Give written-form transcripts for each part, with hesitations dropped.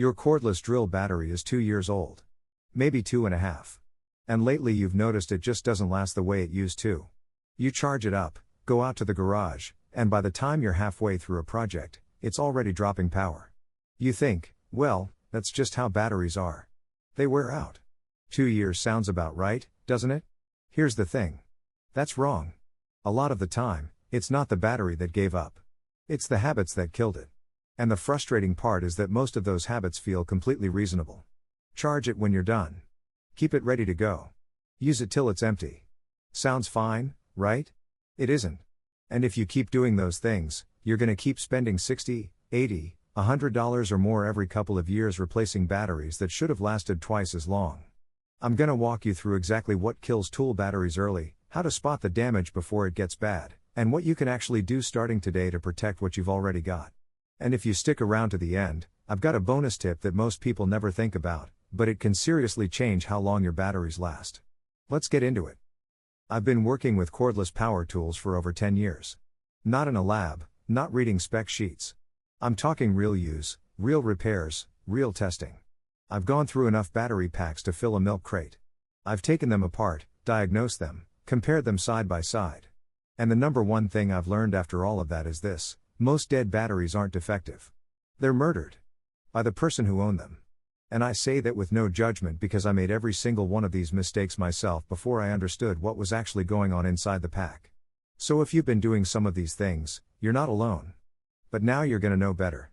Your cordless drill battery is 2 years old. Maybe 2.5. And lately you've noticed it just doesn't last the way it used to. You charge it up, go out to the garage, and by the time you're halfway through a project, it's already dropping power. You think, well, that's just how batteries are. They wear out. 2 years sounds about right, doesn't it? Here's the thing. That's wrong. A lot of the time, it's not the battery that gave up. It's the habits that killed it. And the frustrating part is that most of those habits feel completely reasonable. Charge it when you're done. Keep it ready to go. Use it till it's empty. Sounds fine, right? It isn't. And if you keep doing those things, you're gonna keep spending $60, $80, $100 or more every couple of years replacing batteries that should have lasted twice as long. I'm gonna walk you through exactly what kills tool batteries early, how to spot the damage before it gets bad, and what you can actually do starting today to protect what you've already got. And if you stick around to the end, I've got a bonus tip that most people never think about, but it can seriously change how long your batteries last. Let's get into it. I've been working with cordless power tools for over 10 years. Not in a lab, not reading spec sheets. I'm talking real use, real repairs, real testing. I've gone through enough battery packs to fill a milk crate. I've taken them apart, diagnosed them, compared them side by side. And the number one thing I've learned after all of that is this: most dead batteries aren't defective. They're murdered. By the person who owned them. And I say that with no judgment because I made every single one of these mistakes myself before I understood what was actually going on inside the pack. So if you've been doing some of these things, you're not alone. But now you're gonna know better.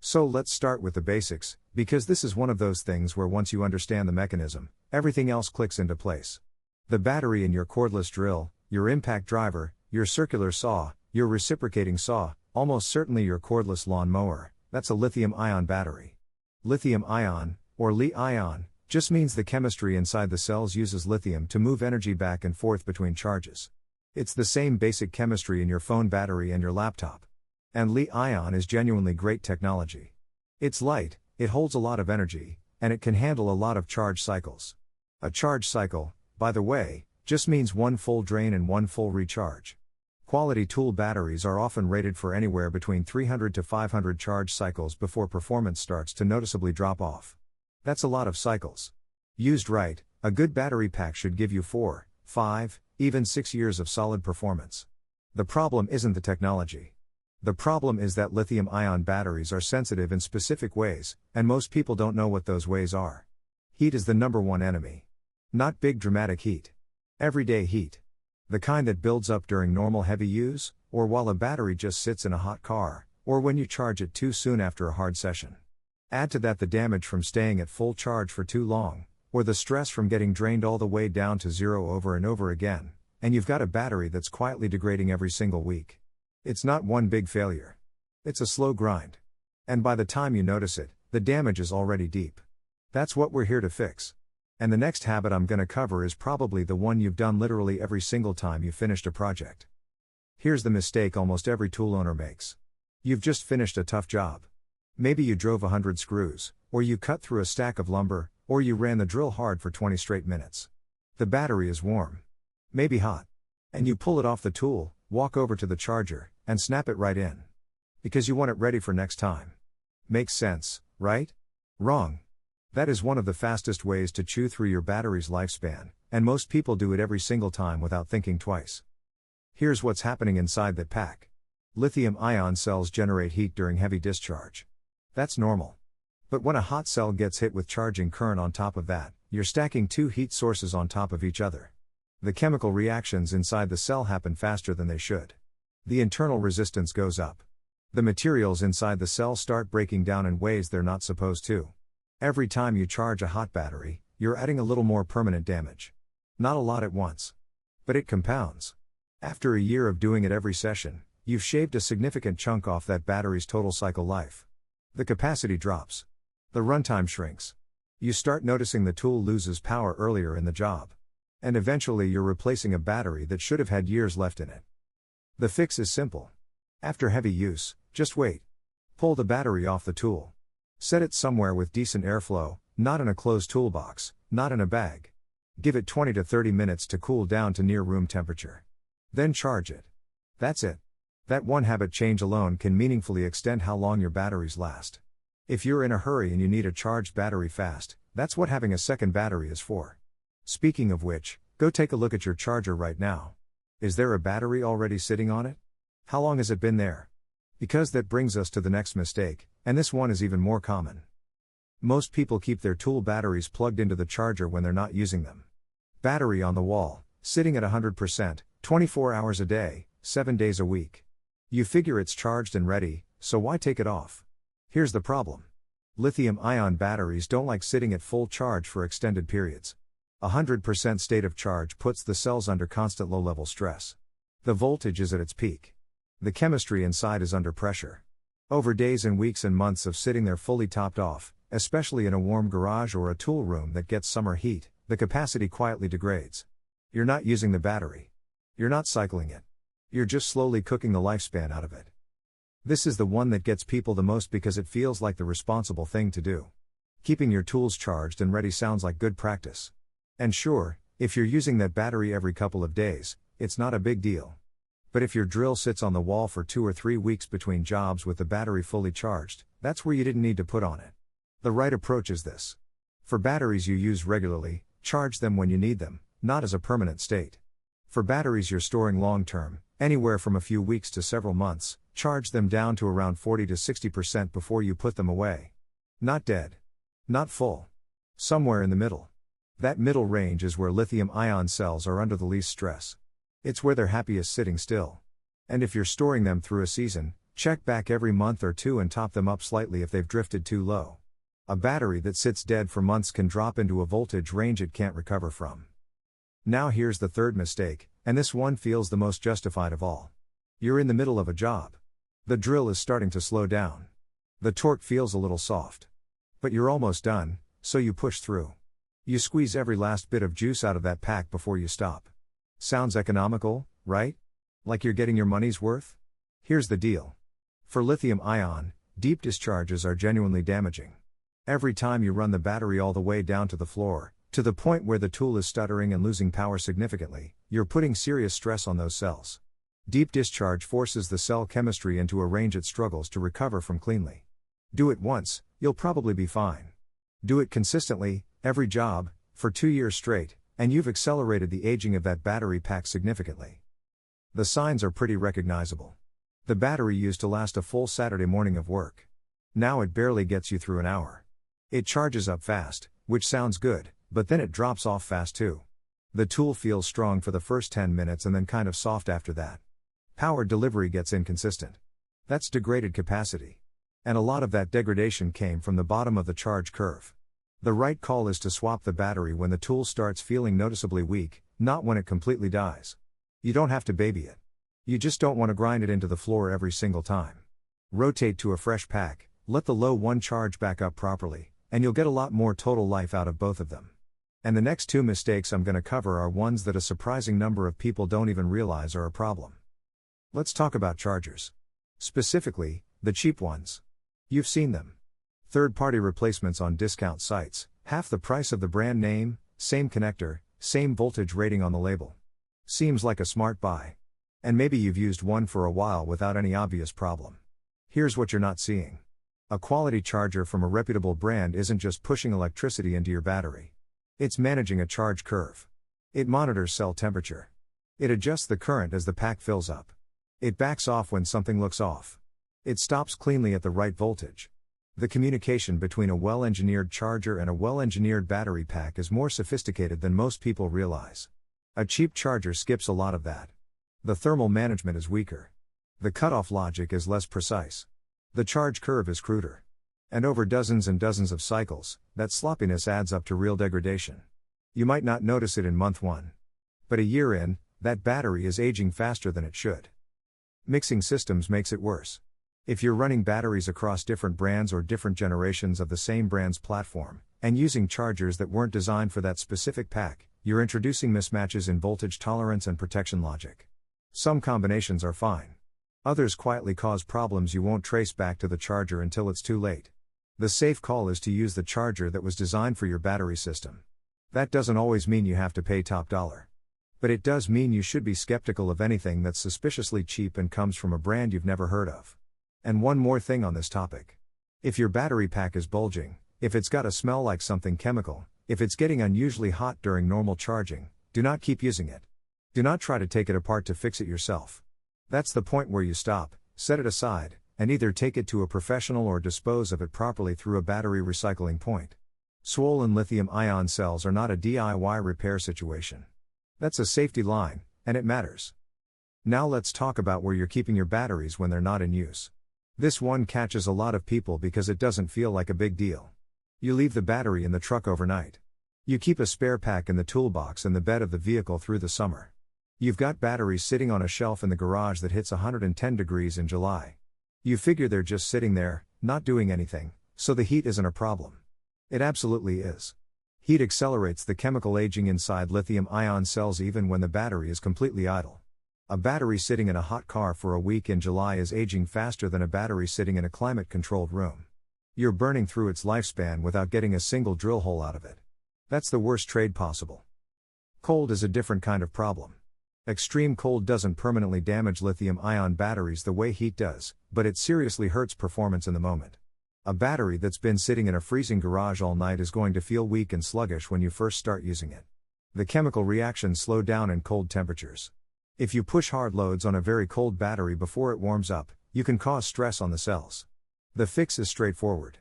So let's start with the basics, because this is one of those things where once you understand the mechanism, everything else clicks into place. The battery in your cordless drill, your impact driver, your circular saw, your reciprocating saw, almost certainly your cordless lawn mower, that's a lithium-ion battery. Lithium-ion, or Li-ion, just means the chemistry inside the cells uses lithium to move energy back and forth between charges. It's the same basic chemistry in your phone battery and your laptop. And Li-ion is genuinely great technology. It's light, it holds a lot of energy, and it can handle a lot of charge cycles. A charge cycle, by the way, just means one full drain and one full recharge. Quality tool batteries are often rated for anywhere between 300 to 500 charge cycles before performance starts to noticeably drop off. That's a lot of cycles. Used right, a good battery pack should give you 4, 5, even 6 years of solid performance. The problem isn't the technology. The problem is that lithium-ion batteries are sensitive in specific ways, and most people don't know what those ways are. Heat is the number one enemy. Not big dramatic heat. Everyday heat. The kind that builds up during normal heavy use, or while a battery just sits in a hot car, or when you charge it too soon after a hard session. Add to that the damage from staying at full charge for too long, or the stress from getting drained all the way down to zero over and over again, and you've got a battery that's quietly degrading every single week. It's not one big failure. It's a slow grind. And by the time you notice it, the damage is already deep. That's what we're here to fix. And the next habit I'm gonna cover is probably the one you've done literally every single time you finished a project. Here's the mistake almost every tool owner makes. You've just finished a tough job. Maybe you drove 100 screws, or you cut through a stack of lumber, or you ran the drill hard for 20 straight minutes. The battery is warm. Maybe hot. And you pull it off the tool, walk over to the charger, and snap it right in. Because you want it ready for next time. Makes sense, right? Wrong. That is one of the fastest ways to chew through your battery's lifespan, and most people do it every single time without thinking twice. Here's what's happening inside that pack. Lithium-ion cells generate heat during heavy discharge. That's normal. But when a hot cell gets hit with charging current on top of that, you're stacking two heat sources on top of each other. The chemical reactions inside the cell happen faster than they should. The internal resistance goes up. The materials inside the cell start breaking down in ways they're not supposed to. Every time you charge a hot battery, you're adding a little more permanent damage. Not a lot at once. But it compounds. After a year of doing it every session, you've shaved a significant chunk off that battery's total cycle life. The capacity drops. The runtime shrinks. You start noticing the tool loses power earlier in the job. And eventually you're replacing a battery that should have had years left in it. The fix is simple. After heavy use, just wait. Pull the battery off the tool. Set it somewhere with decent airflow, not in a closed toolbox, not in a bag. Give it 20 to 30 minutes to cool down to near room temperature. Then charge it. That's it. That one habit change alone can meaningfully extend how long your batteries last. If you're in a hurry and you need a charged battery fast, that's what having a second battery is for. Speaking of which, go take a look at your charger right now. Is there a battery already sitting on it? How long has it been there? Because that brings us to the next mistake, and this one is even more common. Most people keep their tool batteries plugged into the charger when they're not using them. Battery on the wall, sitting at 100%, 24 hours a day, 7 days a week. You figure it's charged and ready, so why take it off? Here's the problem. Lithium-ion batteries don't like sitting at full charge for extended periods. 100% state of charge puts the cells under constant low-level stress. The voltage is at its peak. The chemistry inside is under pressure. Over days and weeks and months of sitting there fully topped off, especially in a warm garage or a tool room that gets summer heat, the capacity quietly degrades. You're not using the battery. You're not cycling it. You're just slowly cooking the lifespan out of it. This is the one that gets people the most because it feels like the responsible thing to do. Keeping your tools charged and ready sounds like good practice. And sure, if you're using that battery every couple of days, it's not a big deal. But if your drill sits on the wall for 2 or 3 weeks between jobs with the battery fully charged, that's where you didn't need to put on it. The right approach is this. For batteries you use regularly, charge them when you need them, not as a permanent state. For batteries you're storing long-term, anywhere from a few weeks to several months, charge them down to around 40 to 60% before you put them away. Not dead. Not full. Somewhere in the middle. That middle range is where lithium-ion cells are under the least stress. It's where they're happiest sitting still. And if you're storing them through a season, check back every month or two and top them up slightly if they've drifted too low. A battery that sits dead for months can drop into a voltage range it can't recover from. Now here's the third mistake, and this one feels the most justified of all. You're in the middle of a job. The drill is starting to slow down. The torque feels a little soft. But you're almost done, so you push through. You squeeze every last bit of juice out of that pack before you stop. Sounds economical, right? Like you're getting your money's worth? Here's the deal. For lithium-ion, deep discharges are genuinely damaging. Every time you run the battery all the way down to the floor, to the point where the tool is stuttering and losing power significantly, you're putting serious stress on those cells. Deep discharge forces the cell chemistry into a range it struggles to recover from cleanly. Do it once, you'll probably be fine. Do it consistently, every job, for 2 years straight, and you've accelerated the aging of that battery pack significantly. The signs are pretty recognizable. The battery used to last a full Saturday morning of work. Now it barely gets you through an hour. It charges up fast, which sounds good, but then it drops off fast too. The tool feels strong for the first 10 minutes and then kind of soft after that. Power delivery gets inconsistent. That's degraded capacity. And a lot of that degradation came from the bottom of the charge curve. The right call is to swap the battery when the tool starts feeling noticeably weak, not when it completely dies. You don't have to baby it. You just don't want to grind it into the floor every single time. Rotate to a fresh pack, let the low one charge back up properly, and you'll get a lot more total life out of both of them. And the next 2 mistakes I'm going to cover are ones that a surprising number of people don't even realize are a problem. Let's talk about chargers. Specifically, the cheap ones. You've seen them. Third-party replacements on discount sites, half the price of the brand name, same connector, same voltage rating on the label. Seems like a smart buy. And maybe you've used one for a while without any obvious problem. Here's what you're not seeing. A quality charger from a reputable brand isn't just pushing electricity into your battery. It's managing a charge curve. It monitors cell temperature. It adjusts the current as the pack fills up. It backs off when something looks off. It stops cleanly at the right voltage. The communication between a well-engineered charger and a well-engineered battery pack is more sophisticated than most people realize. A cheap charger skips a lot of that. The thermal management is weaker. The cutoff logic is less precise. The charge curve is cruder. And over dozens and dozens of cycles, that sloppiness adds up to real degradation. You might not notice it in month 1. But a year in, that battery is aging faster than it should. Mixing systems makes it worse. If you're running batteries across different brands or different generations of the same brand's platform, and using chargers that weren't designed for that specific pack, you're introducing mismatches in voltage tolerance and protection logic. Some combinations are fine. Others quietly cause problems you won't trace back to the charger until it's too late. The safe call is to use the charger that was designed for your battery system. That doesn't always mean you have to pay top dollar. But it does mean you should be skeptical of anything that's suspiciously cheap and comes from a brand you've never heard of. And one more thing on this topic. If your battery pack is bulging, if it's got a smell like something chemical, if it's getting unusually hot during normal charging, do not keep using it. Do not try to take it apart to fix it yourself. That's the point where you stop, set it aside, and either take it to a professional or dispose of it properly through a battery recycling point. Swollen lithium-ion cells are not a DIY repair situation. That's a safety line, and it matters. Now let's talk about where you're keeping your batteries when they're not in use. This one catches a lot of people because it doesn't feel like a big deal. You leave the battery in the truck overnight. You keep a spare pack in the toolbox in the bed of the vehicle through the summer. You've got batteries sitting on a shelf in the garage that hits 110 degrees in July. You figure they're just sitting there, not doing anything, so the heat isn't a problem. It absolutely is. Heat accelerates the chemical aging inside lithium-ion cells even when the battery is completely idle. A battery sitting in a hot car for a week in July is aging faster than a battery sitting in a climate-controlled room. You're burning through its lifespan without getting a single drill hole out of it. That's the worst trade possible. Cold is a different kind of problem. Extreme cold doesn't permanently damage lithium-ion batteries the way heat does, but it seriously hurts performance in the moment. A battery that's been sitting in a freezing garage all night is going to feel weak and sluggish when you first start using it. The chemical reactions slow down in cold temperatures. If you push hard loads on a very cold battery before it warms up, you can cause stress on the cells. The fix is straightforward.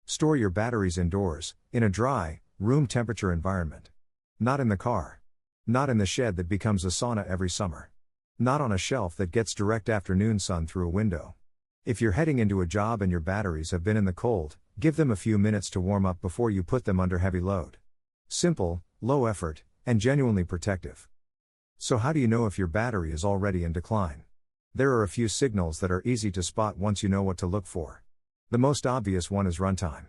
Store your batteries indoors, in a dry, room temperature environment. Not in the car. Not in the shed that becomes a sauna every summer. Not on a shelf that gets direct afternoon sun through a window. If you're heading into a job and your batteries have been in the cold, give them a few minutes to warm up before you put them under heavy load. Simple, low effort, and genuinely protective. So how do you know if your battery is already in decline? There are a few signals that are easy to spot once you know what to look for. The most obvious one is runtime.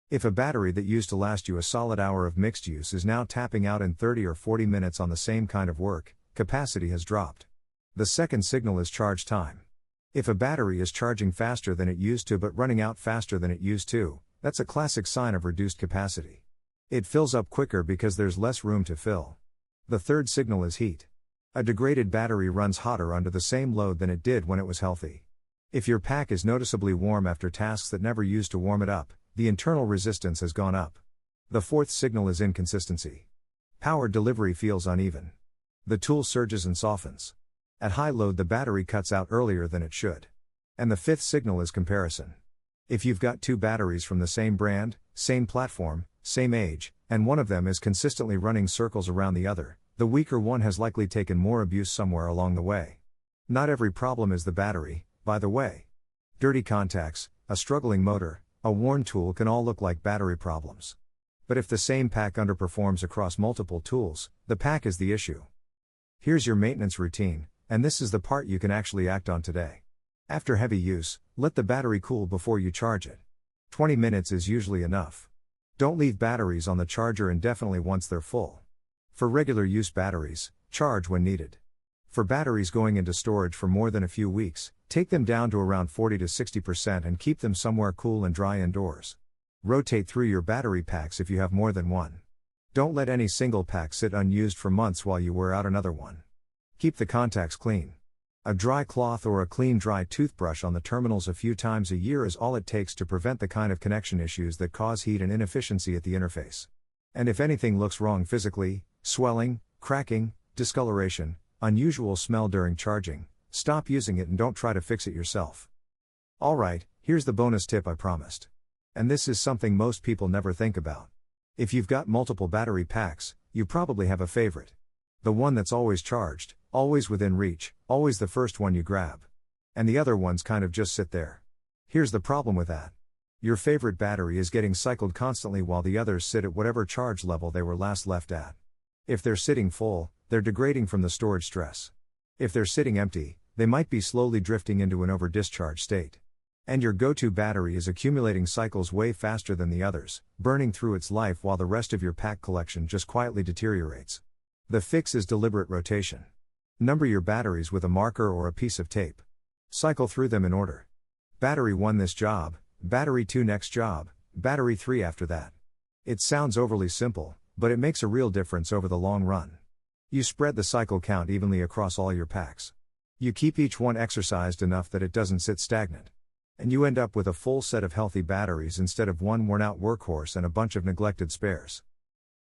If a battery that used to last you a solid hour of mixed use is now tapping out in 30 or 40 minutes on the same kind of work, capacity has dropped. The second signal is charge time. If a battery is charging faster than it used to but running out faster than it used to, that's a classic sign of reduced capacity. It fills up quicker because there's less room to fill. The third signal is heat. A degraded battery runs hotter under the same load than it did when it was healthy. If your pack is noticeably warm after tasks that never used to warm it up, the internal resistance has gone up. The fourth signal is inconsistency. Power delivery feels uneven. The tool surges and softens. At high load the battery cuts out earlier than it should. And the fifth signal is comparison. If you've got two batteries from the same brand, same platform, same age, and one of them is consistently running circles around the other, the weaker one has likely taken more abuse somewhere along the way. Not every problem is the battery, by the way. Dirty contacts, a struggling motor, a worn tool can all look like battery problems. But if the same pack underperforms across multiple tools, the pack is the issue. Here's your maintenance routine, and this is the part you can actually act on today. After heavy use, let the battery cool before you charge it. 20 minutes is usually enough. Don't leave batteries on the charger indefinitely once they're full. For regular use batteries, charge when needed. For batteries going into storage for more than a few weeks, take them down to around 40 to 60% and keep them somewhere cool and dry indoors. Rotate through your battery packs if you have more than one. Don't let any single pack sit unused for months while you wear out another one. Keep the contacts clean. A dry cloth or a clean dry toothbrush on the terminals a few times a year is all it takes to prevent the kind of connection issues that cause heat and inefficiency at the interface. And if anything looks wrong physically, swelling, cracking, discoloration, unusual smell during charging, stop using it and don't try to fix it yourself. Alright, here's the bonus tip I promised. And this is something most people never think about. If you've got multiple battery packs, you probably have a favorite. The one that's always charged, always within reach, always the first one you grab. And the other ones kind of just sit there. Here's the problem with that. Your favorite battery is getting cycled constantly while the others sit at whatever charge level they were last left at. If they're sitting full, they're degrading from the storage stress. If they're sitting empty, they might be slowly drifting into an over-discharge state. And your go-to battery is accumulating cycles way faster than the others, burning through its life while the rest of your pack collection just quietly deteriorates. The fix is deliberate rotation. Number your batteries with a marker or a piece of tape. Cycle through them in order. Battery 1 this job, battery 2 next job, battery 3 after that. It sounds overly simple, but it makes a real difference over the long run. You spread the cycle count evenly across all your packs. You keep each one exercised enough that it doesn't sit stagnant. And you end up with a full set of healthy batteries instead of one worn out workhorse and a bunch of neglected spares.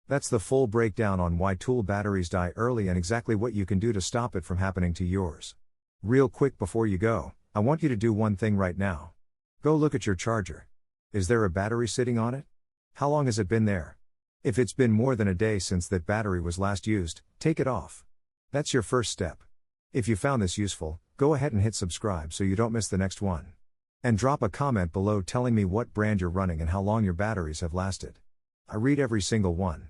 That's the full breakdown on why tool batteries die early and exactly what you can do to stop it from happening to yours. Real quick before you go, I want you to do one thing right now. Go look at your charger. Is there a battery sitting on it? How long has it been there? If it's been more than a day since that battery was last used, take it off. That's your first step. If you found this useful, go ahead and hit subscribe so you don't miss the next one. And drop a comment below telling me what brand you're running and how long your batteries have lasted. I read every single one.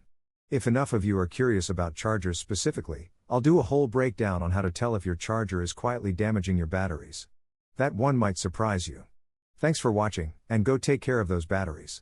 If enough of you are curious about chargers specifically, I'll do a whole breakdown on how to tell if your charger is quietly damaging your batteries. That one might surprise you. Thanks for watching, and go take care of those batteries.